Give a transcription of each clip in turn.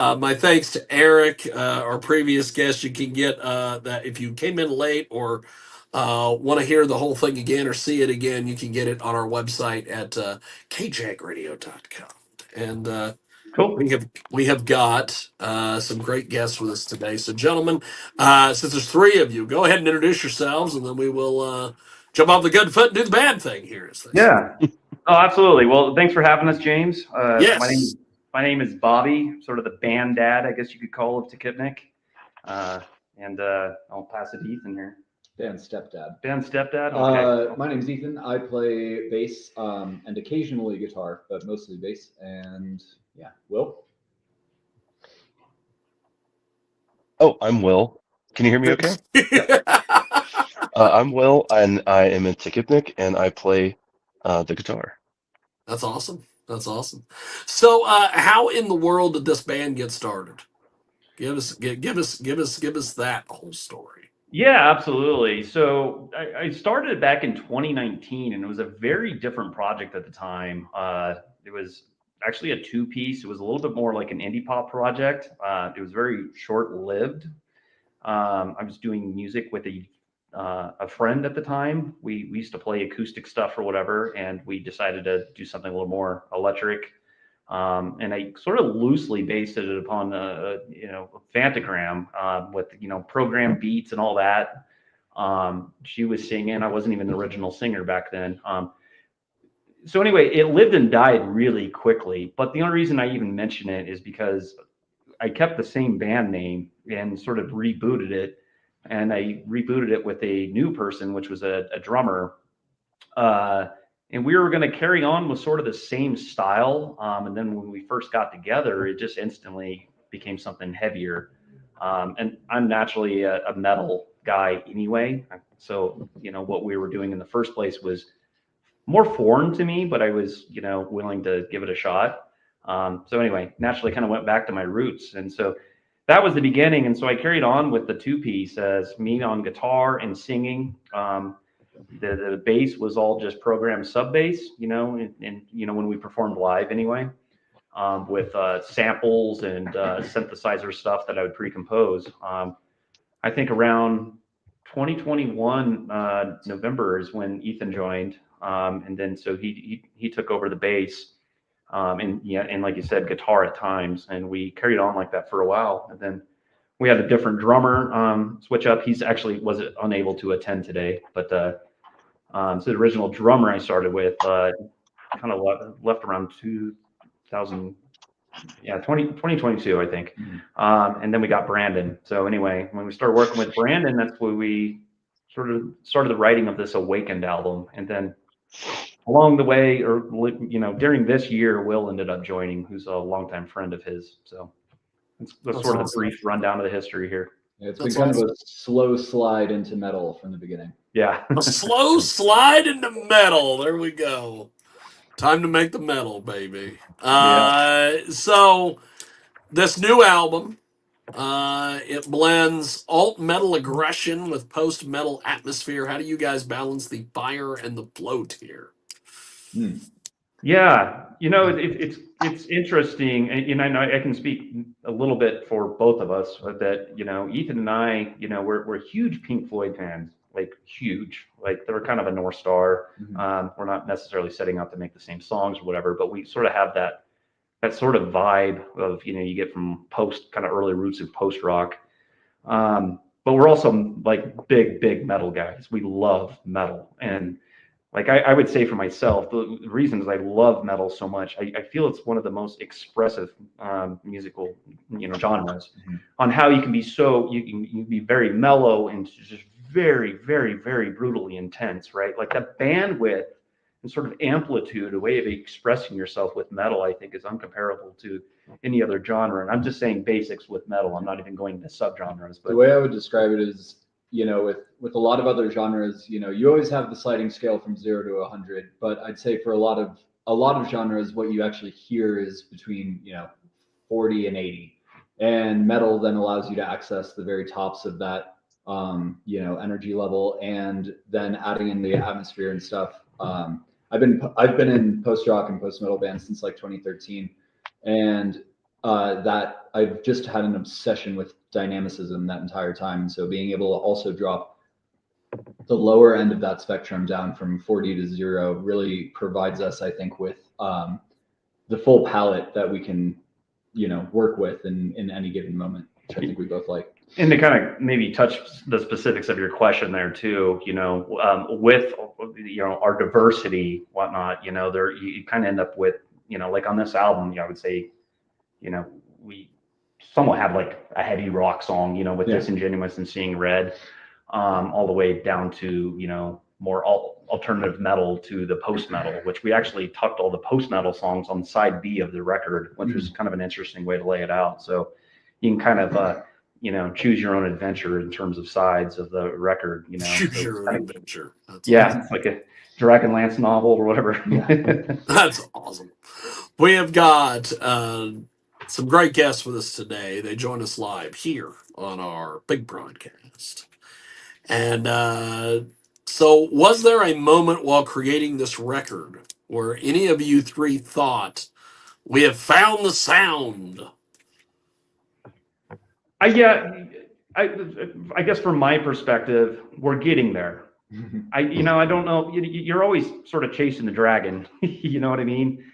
My thanks to Eric, our previous guest. You can get that if you came in late or want to hear the whole thing again or see it again, you can get it on our website at kjagradio.com. And Cool. we have got some great guests with us today. So, gentlemen, since there's three of you, go ahead and introduce yourselves, and then we will jump off the good foot and do the bad thing here, as they say. Yeah. Oh, absolutely. Well, thanks for having us, James. Yes. My name is Bobby, sort of the band dad, I guess you could call, of Takipnik. And I'll pass it to Ethan here. Band's stepdad. Band's stepdad. Okay. My name's Ethan. I play bass and occasionally guitar, but mostly bass. And yeah, Will. Oh, I'm Will. Can you hear me okay? I'm Will, and I am in Takipnik, and I play the guitar. That's awesome. That's awesome. So, how in the world did this band get started? Give us that whole story. Yeah, absolutely. So I started back in 2019, and it was a very different project at the time. It was actually a two-piece. It was a little bit more like an indie pop project. It was very short-lived. I was doing music with a friend at the time. We used to play acoustic stuff or whatever, and we decided to do something a little more electric. And I sort of loosely based it upon a Fantagram with program beats and all that. She was singing. I wasn't even the original singer back then. So anyway, it lived and died really quickly. But the only reason I even mention it is because I kept the same band name and sort of rebooted it. And I rebooted it with a new person, which was a drummer. And we were going to carry on with sort of the same style. And then when we first got together, it just instantly became something heavier. And I'm naturally a metal guy anyway. So, what we were doing in the first place was more foreign to me, but I was, willing to give it a shot. So anyway, naturally kind of went back to my roots. And so that was the beginning. And so I carried on with the two-piece as me on guitar and singing. The bass was all just programmed sub bass, and when we performed live anyway, with samples and synthesizer stuff that I would pre-compose. I think around 2021 November is when Ethan joined, and then so he took over the bass, and like you said, guitar at times, and we carried on like that for a while, and then we had a different drummer switch up. He's actually was unable to attend today, but so the original drummer I started with kind of left around 2022, I think. And then we got Brandon. So anyway, when we started working with Brandon, that's when we sort of started the writing of this Awakened album. And then along the way, or during this year, Will ended up joining, who's a longtime friend of his. So that's sort of a brief rundown of the history here. Yeah, it's been kind of a slow slide into metal from the beginning. Yeah. A slow slide into metal. There we go. Time to make the metal, baby. So this new album, it blends alt metal aggression with post metal atmosphere. How do you guys balance the fire and the float here? Yeah, it's interesting, and I know I can speak a little bit for both of us that Ethan and I we're huge Pink Floyd fans, like huge, like they're kind of a North Star. We're not necessarily setting out to make the same songs or whatever, but we sort of have that sort of vibe of you get from post kind of early roots of post rock. But we're also like big metal guys. We love metal, and like I would say for myself, the reasons I love metal so much, I feel it's one of the most expressive musical genres on how you can be you can be very mellow and just very brutally intense, right? Like that bandwidth and sort of amplitude, a way of expressing yourself with metal, I think is uncomparable to any other genre. And I'm just saying basics with metal. I'm not even going into subgenres. But the way I would describe it is, with a lot of other genres, you always have the sliding scale from 0 to 100. But I'd say for a lot of genres, what you actually hear is between 40 and 80. And metal then allows you to access the very tops of that energy level, and then adding in the atmosphere and stuff. I've been in post rock and post metal bands since like 2013, and that I've just had an obsession with dynamicism that entire time. And so being able to also drop the lower end of that spectrum down from 40 to 0 really provides us, I think, with the full palette that we can, work with in any given moment, which I think we both like. And to kind of maybe touch the specifics of your question there too, with our diversity, whatnot, there you kind of end up with, like on this album, I would say, we somewhat have like a heavy rock song, with Disingenuous and Seeing Red, all the way down to, more alternative metal to the post metal, which we actually tucked all the post metal songs on side B of the record, which was kind of an interesting way to lay it out. So you can kind of, choose your own adventure in terms of sides of the record, Choose so your own adventure. That's it's like a Dragonlance novel or whatever. That's awesome. We have got some great guests with us today. They join us live here on our big broadcast. And so, was there a moment while creating this record where any of you three thought, we have found the sound? I guess from my perspective, we're getting there. I don't know. You're always sort of chasing the dragon. You know what I mean?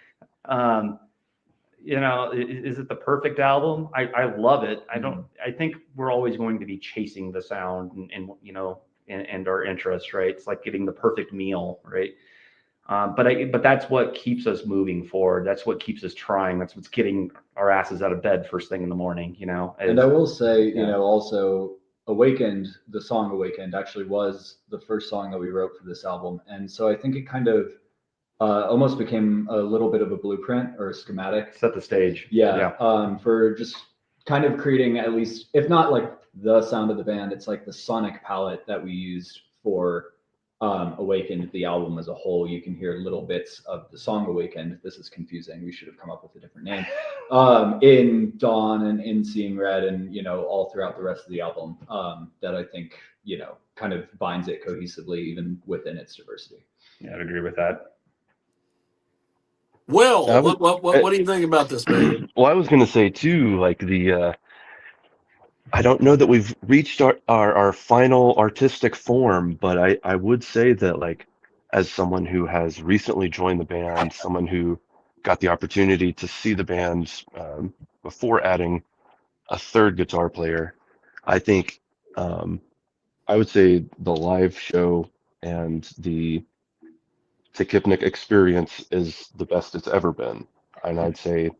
Is it the perfect album? I love it. I think we're always going to be chasing the sound and our interests, right? It's like getting the perfect meal, right? But that's what keeps us moving forward. That's what keeps us trying. That's what's getting our asses out of bed first thing in the morning, And I will say, also Awakened, the song Awakened actually was the first song that we wrote for this album. And so I think it kind of almost became a little bit of a blueprint or a schematic. Set the stage. For just kind of creating, at least, if not like the sound of the band, it's like the sonic palette that we used for Awakened, the album as a whole. You can hear little bits of the song Awakened. This is confusing. We should have come up with a different name. In Dawn and in Seeing Red, and all throughout the rest of the album, that I think kind of binds it cohesively even within its diversity. Yeah, I'd agree with that. Will, what do you think about this, man? Well, I was going to say too, like I don't know that we've reached our final artistic form, but I would say that, like, as someone who has recently joined the band, someone who got the opportunity to see the band before adding a third guitar player, I think I would say the live show and the Takipnik experience is the best it's ever been. And I'd say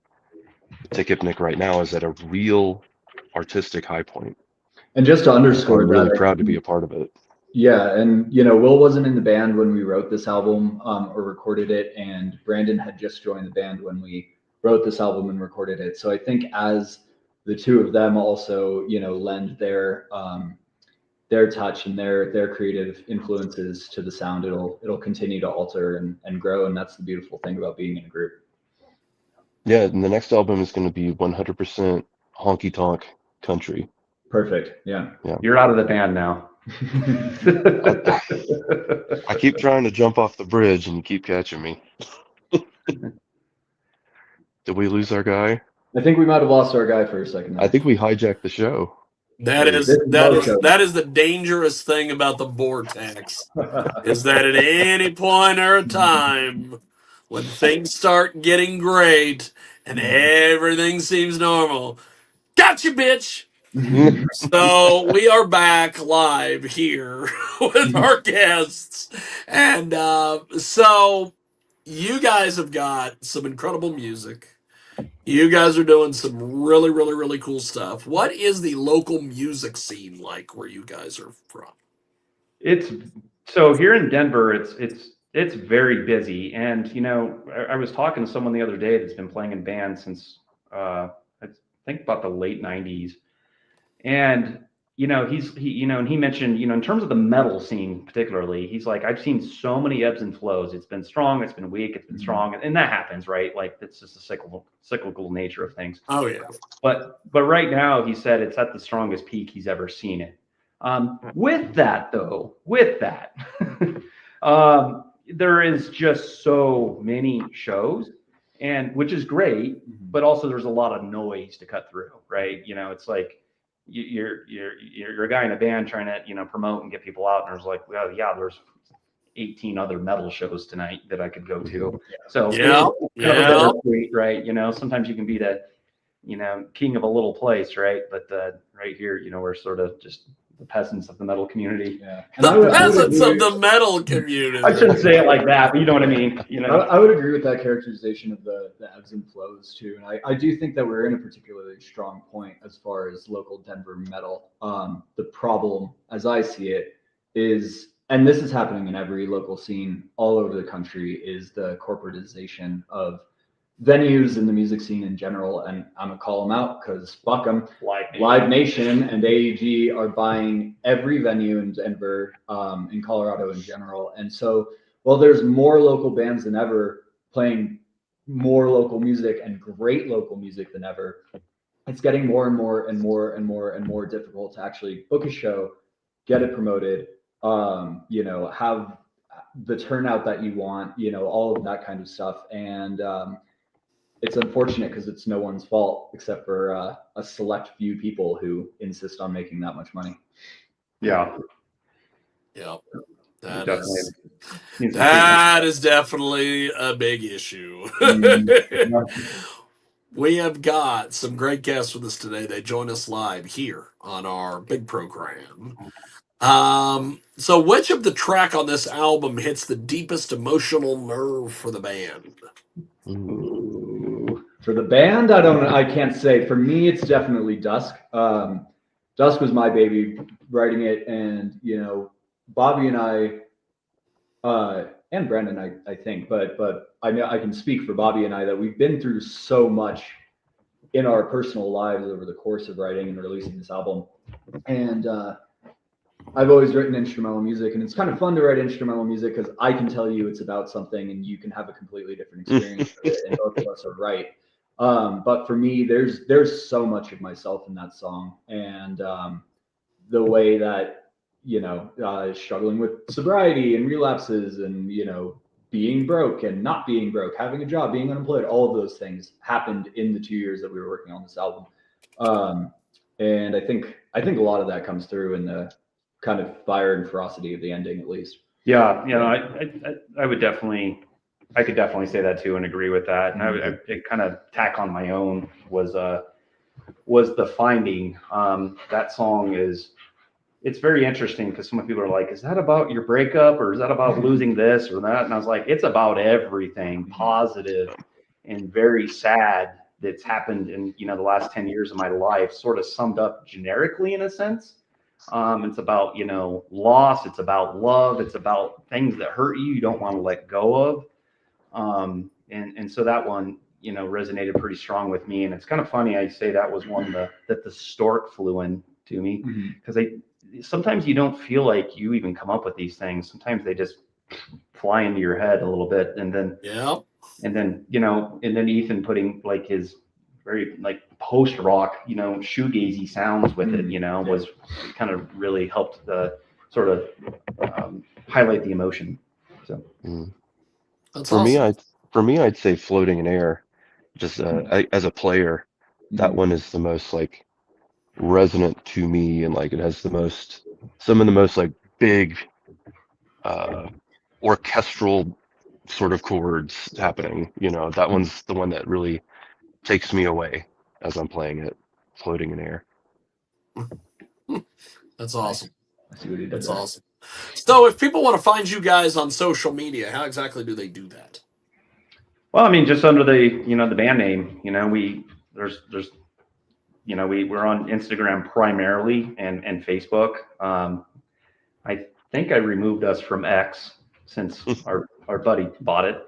Takipnik right now is at a real artistic high point. And just to underscore I'm that, really proud to be a part of it. Yeah, and Will wasn't in the band when we wrote this album or recorded it, and Brandon had just joined the band when we wrote this album and recorded it. So I think as the two of them also, lend their touch and their creative influences to the sound, it'll continue to alter and grow, and that's the beautiful thing about being in a group. Yeah, and the next album is going to be 100% honky tonk country. Perfect. Yeah. You're out of the band now. I keep trying to jump off the bridge and you keep catching me. Did we lose our guy? I think we might have lost our guy for a second. I think we hijacked the show. That is the dangerous thing about the vortex, is that at any point or a time, when things start getting great and everything seems normal, gotcha, bitch. So we are back live here with our guests, and so you guys have got some incredible music. You guys are doing some really, really, really cool stuff. What is the local music scene like where you guys are from? It's so here in Denver, it's very busy. And I was talking to someone the other day that's been playing in bands since I think about the late 90s. And he mentioned, in terms of the metal scene particularly, he's like, I've seen so many ebbs and flows. It's been strong, it's been weak, it's been strong, and that happens, right? Like, it's just a cyclical nature of things. Oh yeah. But right now, he said it's at the strongest peak he's ever seen it. With that, there is just so many shows, and which is great, but also there's a lot of noise to cut through, right? It's like you're a guy in a band trying to promote and get people out, and there's like, well, yeah, there's 18 other metal shows tonight that I could go to. So Yeah, it's kind of a bittersweet, right? Sometimes you can be the king of a little place, right? But right here, we're sort of just the peasants of the metal community. Yeah. The peasants of the metal community. I shouldn't say it like that, but you know what I mean. I would agree with that characterization of the ebbs and flows too, and I do think that we're in a particularly strong point as far as local Denver metal. The problem, as I see it, is, and this is happening in every local scene all over the country, is the corporatization of venues in the music scene in general. And I'm gonna call them out because fuck them. Live Nation and AEG are buying every venue in Denver, in Colorado in general. And so, well, there's more local bands than ever playing more local music and great local music than ever. It's getting more and more and more and more and more difficult to actually book a show, get it promoted, have the turnout that you want, all of that kind of stuff. And it's unfortunate because it's no one's fault except for a select few people who insist on making that much money. Yeah. That is definitely a big issue. We have got some great guests with us today. They join us live here on our big program. So which of the track on this album hits the deepest emotional nerve for the band? Ooh. For the band, I can't say. For me, it's definitely Dusk. Dusk was my baby writing it, and Bobby and I, and Brandon, I think, but I know I can speak for Bobby and I that we've been through so much in our personal lives over the course of writing and releasing this album. And I've always written instrumental music, and it's kind of fun to write instrumental music because I can tell you it's about something and you can have a completely different experience with it, and both of us are right. But for me, there's so much of myself in that song, and the way that struggling with sobriety and relapses, and being broke and not being broke, having a job, being unemployed, all of those things happened in the 2 years that we were working on this album. And I think a lot of that comes through in the kind of fire and ferocity of the ending, at least. Yeah, I could definitely say that too and agree with that. And I kind of tack on my own was The Finding. That song it's very interesting because some people are like, is that about your breakup, or is that about losing this or that? And I was like, it's about everything positive and very sad that's happened in the last 10 years of my life, sort of summed up generically in a sense. It's about loss, it's about love, it's about things that hurt you don't want to let go of. And so that one resonated pretty strong with me. And it's kind of funny I say that was one that the stork flew in to me, because sometimes you don't feel like you even come up with these things. Sometimes they just fly into your head a little bit, and then Ethan putting like his very like post rock, shoegazy sounds with it, was kind of really helped the sort of highlight the emotion. So That's for awesome. me, I'd say Floating in Air. Just as a player, that one is the most like resonant to me, and like it has some of the most like big orchestral sort of chords happening. That one's the one that really takes me away as I'm playing it. Floating in Air. That's awesome. I see what he did That's there. awesome. So if people want to find you guys on social media, how exactly do they do that? Well, I mean, just under the the band name, we're on Instagram primarily and Facebook. I think I removed us from X since our buddy bought it.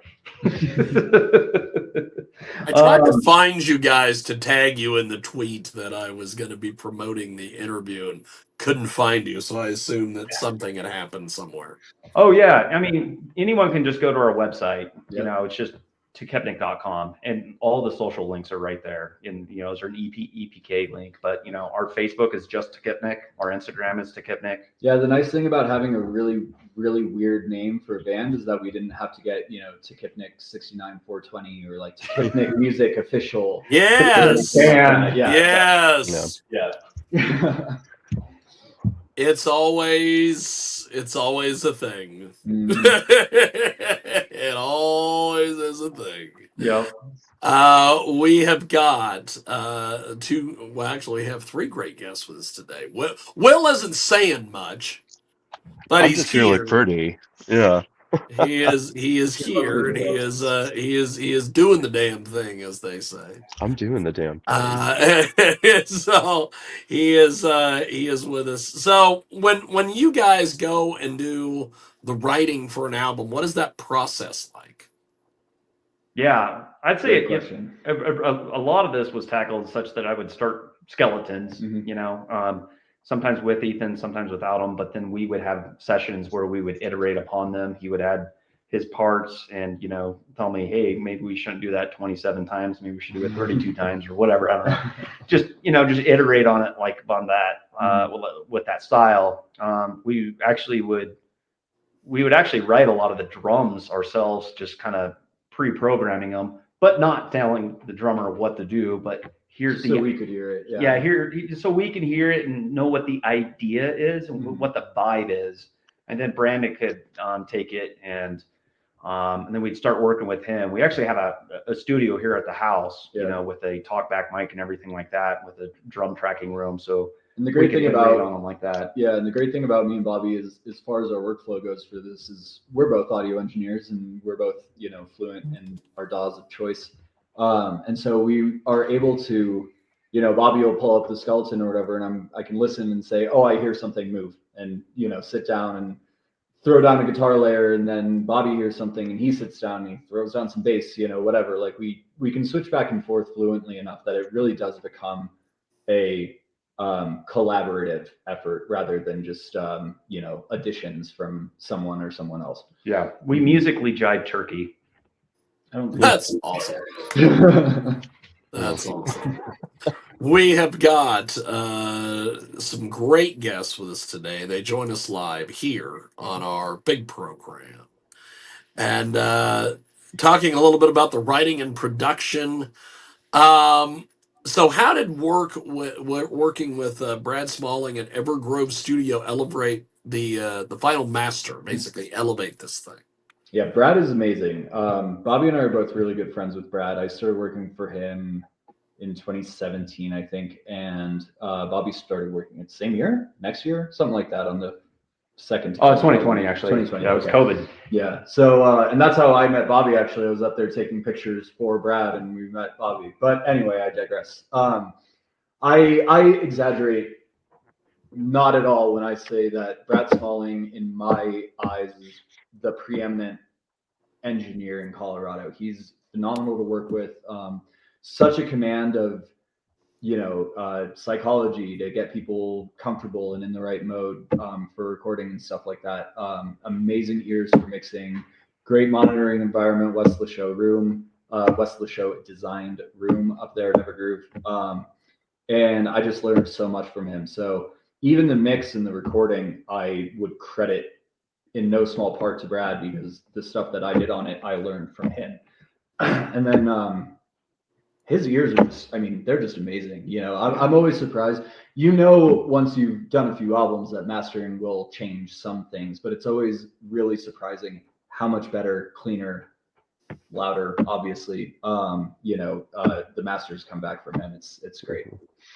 I tried to find you guys to tag you in the tweet that I was going to be promoting the interview and couldn't find you, so I assumed that something had happened somewhere. Oh yeah, I mean, anyone can just go to our website. It's just Takipnik.com, and all the social links are right there. And is there an EPK link? But our Facebook is just Takipnik. Our Instagram is Takipnik. Yeah, the nice thing about having a really, really weird name for a band is that we didn't have to get Takipnik 69420 or like Takipnik Music Official. Yes. Yeah. Yes. Yeah. It's always a thing. Mm. It always is a thing. Yep. We have got we have three great guests with us today. Will isn't saying much, but I'm he's just here here. like Purdy. Yeah. He is here, and he is doing the damn thing, as they say. I'm doing the damn thing. So he is with us. So when you guys go and do the writing for an album, what is that process like? Yeah, I'd say Great question. a lot of this was tackled such that I would start skeletons, sometimes with Ethan, sometimes without him, but then we would have sessions where we would iterate upon them. He would add his parts and, tell me, hey, maybe we shouldn't do that 27 times. Maybe we should do it 32 times or whatever. I don't know. Just iterate on it, like on that, with that style. We would actually write a lot of the drums ourselves, just kind of pre-programming them, but not telling the drummer what to do, but here's so we could hear it. So we can hear it and know what the idea is and what the vibe is, and then Brandon could take it and then we'd start working with him. We actually have a studio here at the house, with a talkback mic and everything like that, with a drum tracking room. So and the great thing about on them like that. Yeah, and the great thing about me and Bobby is, as far as our workflow goes for this, is we're both audio engineers and we're both fluent in our DAWs of choice. And so we are able to, Bobby will pull up the skeleton or whatever, and I can listen and say, oh, I hear something move, and sit down and throw down a guitar layer, and then Bobby hears something and he sits down and he throws down some bass, whatever. Like we can switch back and forth fluently enough that it really does become a collaborative effort rather than just additions from someone or someone else. Yeah, we musically jive turkey. That's awesome. That's awesome. We have got some great guests with us today. They join us live here on our big program, and talking a little bit about the writing and production. So how did working with Brad Smalling at Evergroove Studio elevate the final master, basically elevate this thing? Yeah, Brad is amazing. Bobby and I are both really good friends with Brad. I started working for him in 2017, I think, and Bobby started working at the same year, next year, something like that, on the second. Oh, 2020 actually. 2020. That was COVID. Yeah. So, and that's how I met Bobby. Actually, I was up there taking pictures for Brad, and we met Bobby. But anyway, I digress. I exaggerate not at all when I say that Brad Smalling, in my eyes, is the preeminent engineer in Colorado. He's phenomenal to work with. Such a command of psychology to get people comfortable and in the right mode for recording and stuff like that. Amazing ears for mixing, great monitoring environment, West Lashoe designed room up there at Evergroove. And I just learned so much from him. So even the mix and the recording, I would credit in no small part to Brad, because the stuff that I did on it, I learned from him. And then his ears are just, they're just amazing. I'm always surprised. Once you've done a few albums, that mastering will change some things, but it's always really surprising how much better, cleaner, louder, obviously, the masters come back from him. It's great.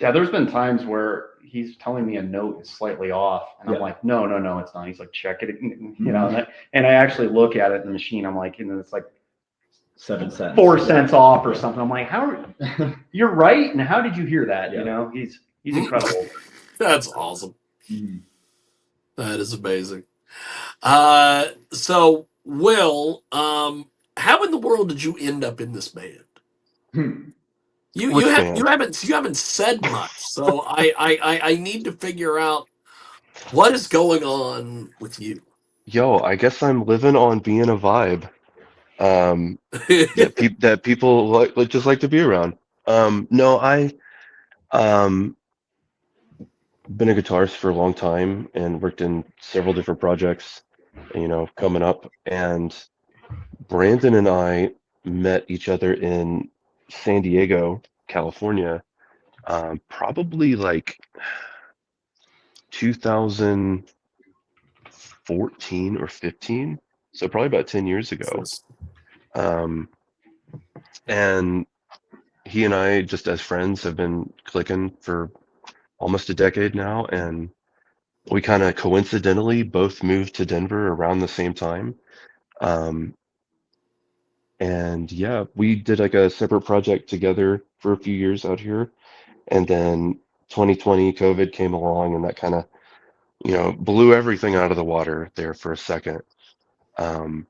Yeah, there's been times where he's telling me a note is slightly off, and I'm like, no, it's not. He's like, check it, and I actually look at it in the machine. I'm like, and it's like 7 cents, 4 cents off or something. I'm like, you're right, and how did you hear that? Yeah. He's incredible. That's awesome. Mm-hmm. That is amazing. So Will, how in the world did you end up in this band? You haven't said much, so I need to figure out what is going on with you. Yo, I guess I'm living on being a vibe. that people just like to be around. No, I been a guitarist for a long time and worked in several different projects, coming up. And Brandon and I met each other in San Diego, California, probably like 2014 or 15. So probably about 10 years ago. Um, and he and I, just as friends, have been clicking for almost a decade now. And we kind of coincidentally both moved to Denver around the same time. Um, and yeah, we did like a separate project together for a few years out here. And then 2020 COVID came along and that kind of, blew everything out of the water there for a second. Um,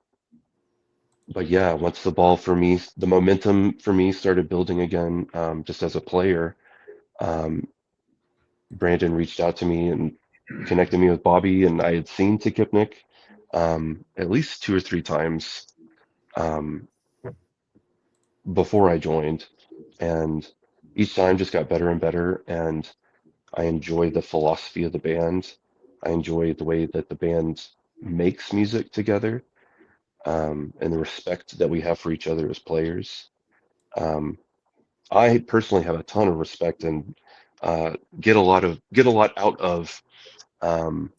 but yeah, once the momentum for me started building again, just as a player, um, Brandon reached out to me and connected me with Bobby, and I had seen Takipnik at least 2 or 3 times um, before I joined, and each time just got better and better. And I enjoy the philosophy of the band. I enjoy the way that the band makes music together, and the respect that we have for each other as players. Um, I personally have a ton of respect and get a lot out of um,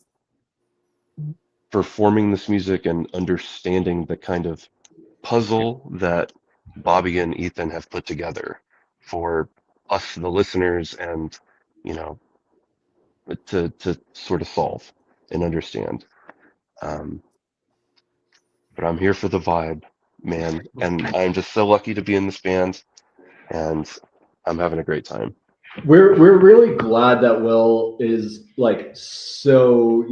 performing this music and understanding the kind of puzzle that Bobby and Ethan have put together for us, the listeners, and you know, to sort of solve and understand. Um, but I'm here for the vibe, man, and I'm just so lucky to be in this band, and I'm having a great time. We're really glad that Will is like so,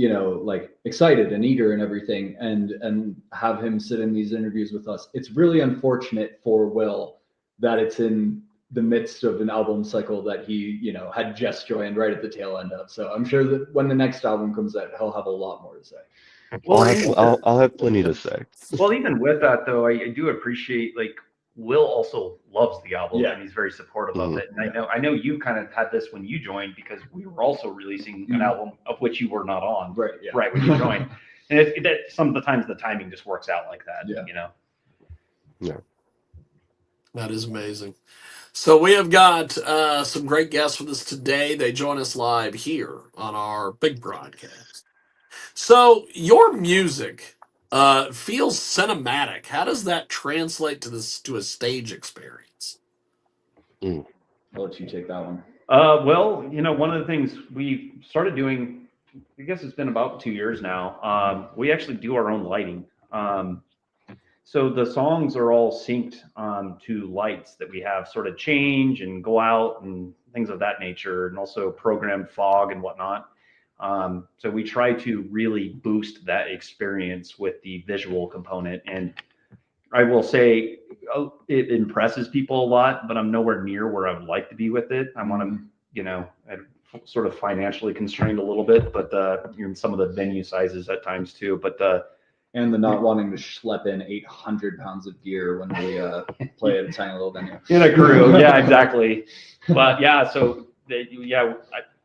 like excited and eager and everything, and have him sit in these interviews with us. It's really unfortunate for Will that it's in the midst of an album cycle that he, had just joined right at the tail end of. So I'm sure that when the next album comes out, he'll have a lot more to say. Well, I'll have plenty to say. well, even with that though, I do appreciate like Will also loves the album Yeah. and he's very supportive of Mhm. it. And I know you kind of had this when you joined because we were also releasing an album of which you were not on Right. Yeah. right when you joined. And that some of the times the timing just works out like that. Yeah. Yeah. That is amazing. So we have got some great guests with us today. They join us live here on our big broadcast. So your music feels cinematic. How does that translate to a stage experience? I'll let you take that one. Well, one of the things we started doing, I guess it's been about 2 years now. We actually do our own lighting. So the songs are all synced to lights that we have sort of change and go out and things of that nature, and also programmed fog and whatnot. So we try to really boost that experience with the visual component. And I will say it impresses people a lot, but I'm nowhere near where I would like to be with it. I want to, I'm sort of financially constrained a little bit, but in some of the venue sizes at times too. But and the not wanting to schlep in 800 pounds of gear when we play at a tiny little venue. In a crew, yeah, exactly. But yeah, so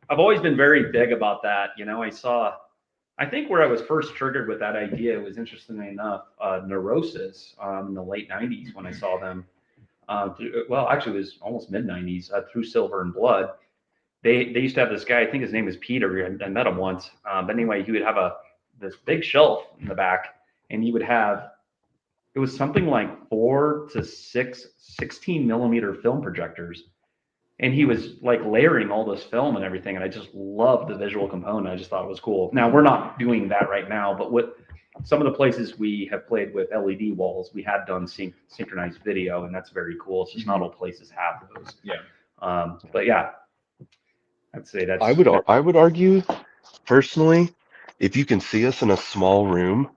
I've always been very big about that. I think where I was first triggered with that idea was, interestingly enough, Neurosis in the late 90s when I saw them. Actually, it was almost mid 90s through Silver and Blood. They used to have this guy, I think his name is Peter. I met him once. But anyway, he would have this big shelf in the back, and he would have, it was something like 4 to 6 16 millimeter film projectors. And he was like layering all this film and everything. And I just loved the visual component. I just thought it was cool. Now, we're not doing that right now, but what some of the places we have played with LED walls, we have done synchronized video, and that's very cool. It's just not all places have those. Yeah. But yeah, I'd say that's. I would argue, personally, if you can see us in a small room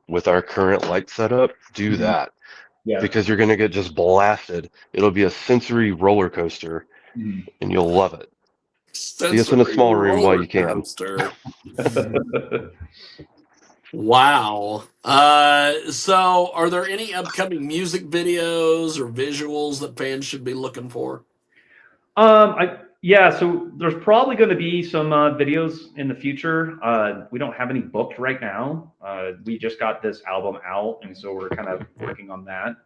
with our current light setup, do that. Yeah. Because you're gonna get just blasted. It'll be a sensory roller coaster, and you'll love it. See us in a small room while you can. Wow. So are there any upcoming music videos or visuals that fans should be looking for? Yeah, so there's probably going to be some videos in the future. We don't have any booked right now. We just got this album out, and so we're kind of working on that.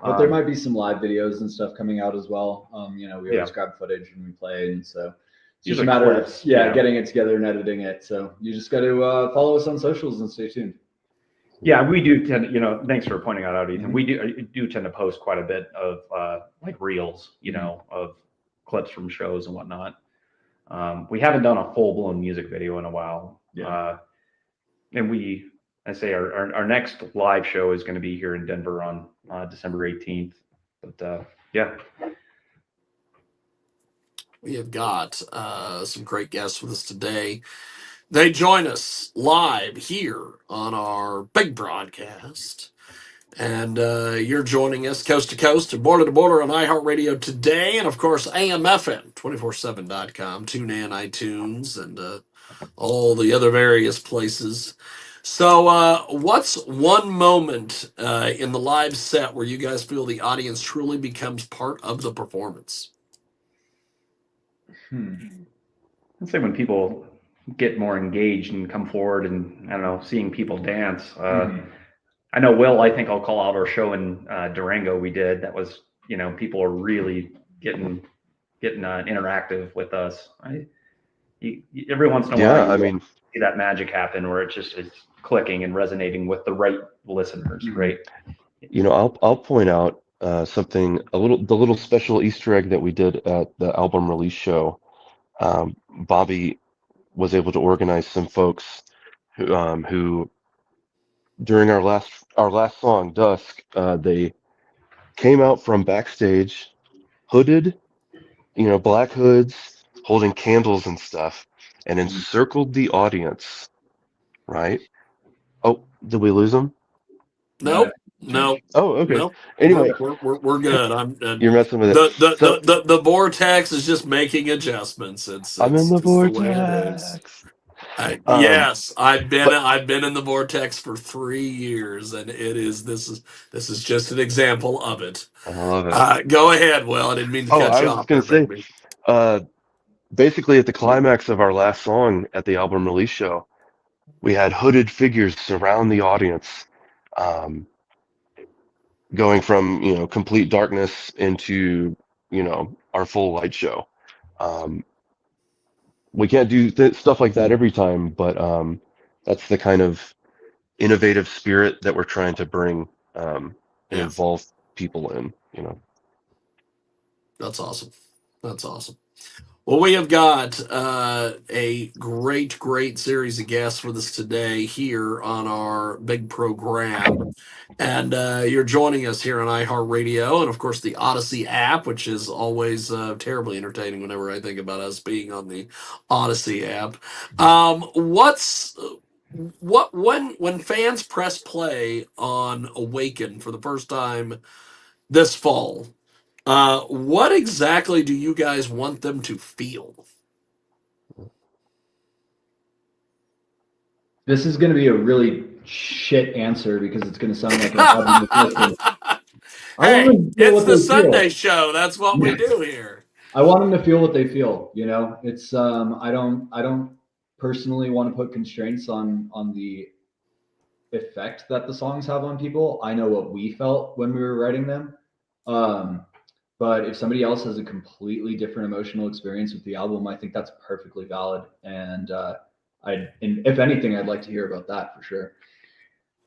But there might be some live videos and stuff coming out as well. We Yeah. always grab footage when we play, and so it's These just a are matter clips, of getting it together and editing it. So you just got to follow us on socials and stay tuned. Yeah, we do tend, thanks for pointing that out, Ethan. Mhm. We do tend to post quite a bit of like reels, of clips from shows and whatnot. We haven't done a full blown music video in a while. Yeah. And I say our next live show is going to be here in Denver on December 18th. But yeah. We have got some great guests with us today. They join us live here on our big broadcast. And you're joining us coast to coast and border to border on iHeartRadio today. And of course, AMFM 247.com, TuneIn, iTunes, and all the other various places. So, what's one moment in the live set where you guys feel the audience truly becomes part of the performance? I'd say when people get more engaged and come forward and, I don't know, seeing people dance. I know, Will, I think I'll call out our show in Durango we did. That was, people are really getting interactive with us. Every once in a while, I mean, see that magic happen where it's clicking and resonating with the right listeners, right? I'll point out something the little special Easter egg that we did at the album release show. Bobby was able to organize some folks who during our last song, Dusk, they came out from backstage, hooded, black hoods, holding candles and stuff, and encircled the audience. Right? Oh, did we lose them? Nope. No. Oh, okay. Nope. Anyway, we're good. you're messing with it. The vortex is just making adjustments. I'm in the just the way it is. vortex. Yes, I've But been in the vortex for 3 years, and this is just an example of it. I love it. Go ahead, Will. I didn't mean to cut I you was just off gonna there, say, baby. basically at the climax of our last song at the album release show, we had hooded figures surround the audience, going from complete darkness into our full light show. We can't do stuff like that every time, but that's the kind of innovative spirit that we're trying to bring and Yeah. involve people in. That's awesome. That's awesome. Well, we have got a great series of guests with us today here on our big program. And you're joining us here on iHeartRadio and, of course, the Odyssey app, which is always terribly entertaining whenever I think about us being on the Odyssey app. When fans press play on Awaken for the first time this fall, what exactly do you guys want them to feel? This is going to be a really shit answer because it's going to sound like I'm having Hey, it's the Sunday feel. show. That's what we do here. I want them to feel what they feel. It's I don't personally want to put constraints on the effect that the songs have on people. I know what we felt when we were writing them. But if somebody else has a completely different emotional experience with the album, I think that's perfectly valid. And if anything, I'd like to hear about that for sure.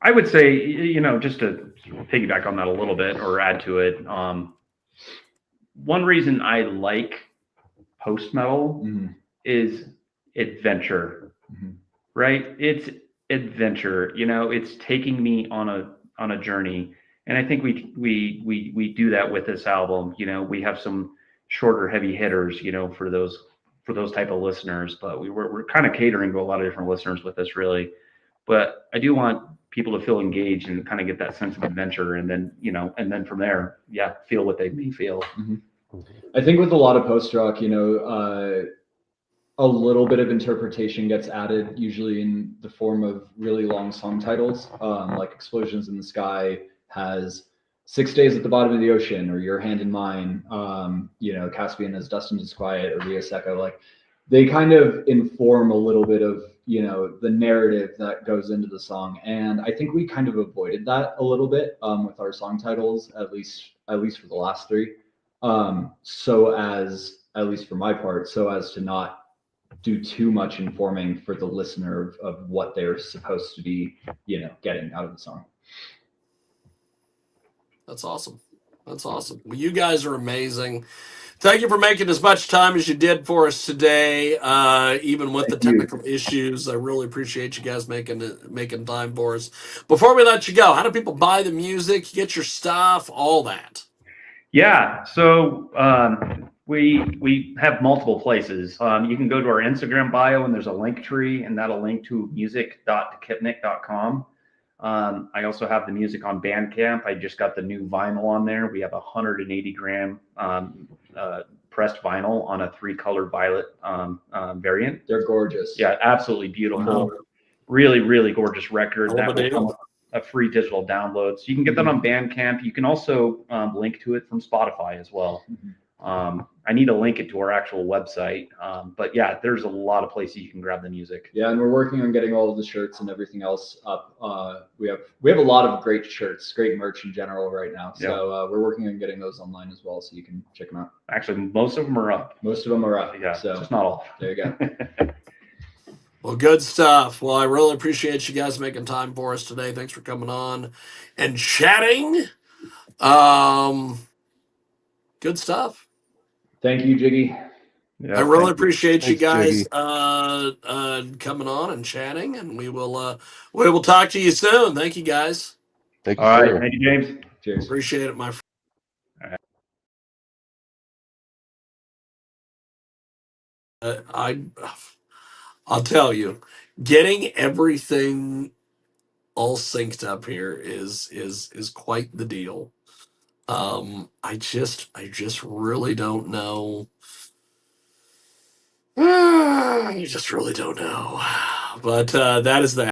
I would say, just to piggyback on that a little bit or add to it, one reason I like post metal is adventure, right? It's adventure. It's taking me on a journey, and I think we do that with this album. We have some shorter, heavy hitters, for those type of listeners, but we're kind of catering to a lot of different listeners with this, really. But I do want people to feel engaged and kind of get that sense of adventure, and then from there, feel what they may feel. I think with a lot of post rock, a little bit of interpretation gets added, usually in the form of really long song titles, like Explosions in the Sky has 6 Days at the Bottom of the Ocean, or Your Hand in Mine, Caspian has Dust and Disquiet, or Rio Seco. Like, they kind of inform a little bit of, the narrative that goes into the song. And I think we kind of avoided that a little bit with our song titles, at least for the last three. So as, at least for my part, so as to not do too much informing for the listener of what they're supposed to be, getting out of the song. That's awesome. That's awesome. Well, you guys are amazing. Thank you for making as much time as you did for us today, even with the technical issues. I really appreciate you guys making time for us. Before we let you go, how do people buy the music, get your stuff, all that? Yeah, so we have multiple places. You can go to our Instagram bio, and there's a link tree, and that'll link to music.takipnik.com. I also have the music on Bandcamp. I just got the new vinyl on there. We have a 180 gram pressed vinyl on a 3-color violet variant. They're gorgeous. Yeah, absolutely beautiful. Wow. Really, really gorgeous record. That will come with a free digital download. So you can get that on Bandcamp. You can also link to it from Spotify as well. I need to link it to our actual website. But yeah, there's a lot of places you can grab the music. Yeah, and we're working on getting all of the shirts and everything else up. We have a lot of great shirts, great merch in general right now. So we're working on getting those online as well, so you can check them out. Actually, most of them are up. Most of them are up. Yeah, so just not all. There you go. Well, good stuff. Well, I really appreciate you guys making time for us today. Thanks for coming on and chatting. Good stuff. Thank you, Jiggy. Yeah, I really appreciate you guys coming on and chatting, and we will talk to you soon. Thank you, guys. Thank you, all sir. right. Thank you, James. Cheers. Appreciate it, my friend. I'll tell you, getting everything all synced up here is quite the deal. I just really don't know. I just really don't know. But that is that.